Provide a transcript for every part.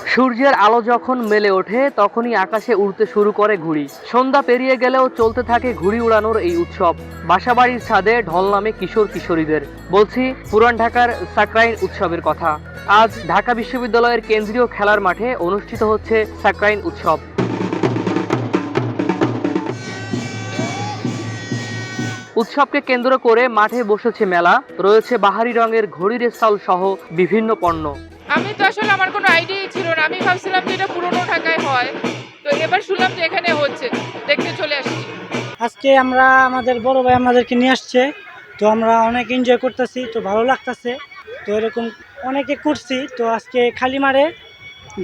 সূর্যের আলো যখন মেলে ওঠে তখনই আকাশে উড়তে শুরু করে ঘুড়ি। সন্ধ্যা পেরিয়ে গেলেও চলতে থাকে ঘুড়ি উড়ানোর এই উৎসব। বাসাবাড়ির ছাদে ঢল নামে কিশোর কিশোরীদের। বলছি পুরান ঢাকার সাকরাইন উৎসবের কথা। আজ ঢাকা বিশ্ববিদ্যালয়ের কেন্দ্রীয় খেলার মাঠে অনুষ্ঠিত হচ্ছে সাকরাইন উৎসব। উৎসবকে কেন্দ্র করে মাঠে বসেছে মেলা, রয়েছে বাহারি রঙের ঘড়ির স্টল সহ বিভিন্ন পণ্য। আমি তো আসলে আমার কোনো আইডিয়াই ছিল না। আমি ভাবছিলাম যে এটা পুরোনো ঢাকায় হয়। তো এবার শুনলাম যে এখানে হচ্ছে। দেখতে চলে আসছি। আজকে আমরা আমাদের বড় ভাই আমাদেরকে নিয়ে আসছে, তো আমরা অনেক এনজয় করতেছি, তো ভালো লাগতেছে। তো এরকম অনেকে করছি, তো আজকে খালি মারে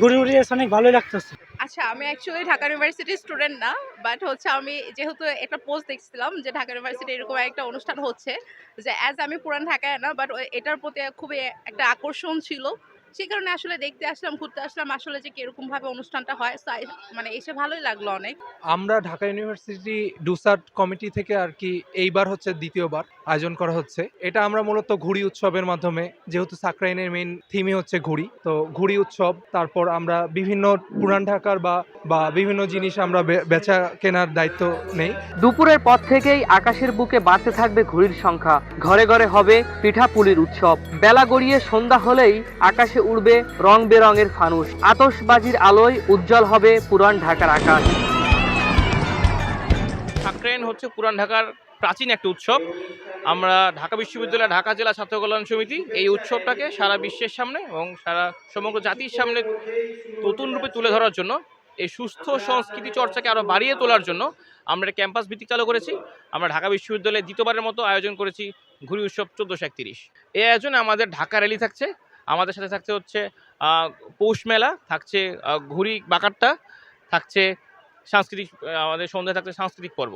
ঘুরে ঘুরে অনেক ভালোই লাগতেছে। আচ্ছা, আমি অ্যাকচুয়ালি ঢাকা ইউনিভার্সিটির স্টুডেন্ট না, বাট হচ্ছে আমি যেহেতু একটা পোস্ট দেখছিলাম যে ঢাকা ইউনিভার্সিটি এরকম একটা অনুষ্ঠান হচ্ছে, যে অ্যাজ আমি পুরান ঢাকায় না, বাট এটার প্রতি খুবই একটা আকর্ষণ ছিল। সেই কারণে আসলে দেখতে আসলাম, ঘুরতে আসলাম আসলে যে কিরকম ভাবে অনুষ্ঠানটা হয়। So, মানে এসে ভালোই লাগলো অনেক। আমরা ঢাকা ইউনিভার্সিটি ডুসাট কমিটি থেকে আর কি এইবার হচ্ছে দ্বিতীয়বার আয়োজন করা হচ্ছে। এটা আমরা মূলত ঘুড়ি উৎসবের মাধ্যমে, যেহেতু সাকরাইনের মেইন থিমই হচ্ছে ঘুড়ি, তো ঘুড়ি উৎসব। তারপর আমরা বিভিন্ন পুরান ঢাকার বা বা বিভিন্ন জিনিস আমরা বেচা কেনার দায়িত্ব নেই। দুপুরের পর থেকেই আকাশের বুকে বাড়তে থাকবে ঘুড়ির সংখ্যা। ঘরে ঘরে হবে পিঠাপুলির উৎসব। বেলা গড়িয়ে সন্ধ্যা হলেই আকাশে উড়বে রং বেরঙের ফানুস। আতশবাজির আলোয় উজ্জ্বল হবে পুরান ঢাকার আকাশ। সাকরাইন হচ্ছে পুরান ঢাকার প্রাচীন একটা উৎসব। আমরা ঢাকা বিশ্ববিদ্যালয় ঢাকা জেলা ছাত্র কল্যাণ সমিতি এই উৎসবটাকে সারা বিশ্বের সামনে এবং সারা সমগ্র জাতির সামনে নতুন রূপে তুলে ধরার জন্য, এই সুস্থ সংস্কৃতি চর্চাকে আরও বাড়িয়ে তোলার জন্য আমরা ক্যাম্পাস ভিত্তিক চালু করেছি। আমরা ঢাকা বিশ্ববিদ্যালয়ে দ্বিতীয়বারের মতো আয়োজন করেছি ঘুড়ি উৎসব 1431। এই আয়োজনে আমাদের ঢাকা র্যালি থাকছে, আমাদের সাথে থাকছে হচ্ছে পৌষ মেলা, থাকছে ঘুড়ি বাকারটা, থাকছে সাংস্কৃতিক, আমাদের সন্ধ্যায় থাকছে সাংস্কৃতিক পর্ব।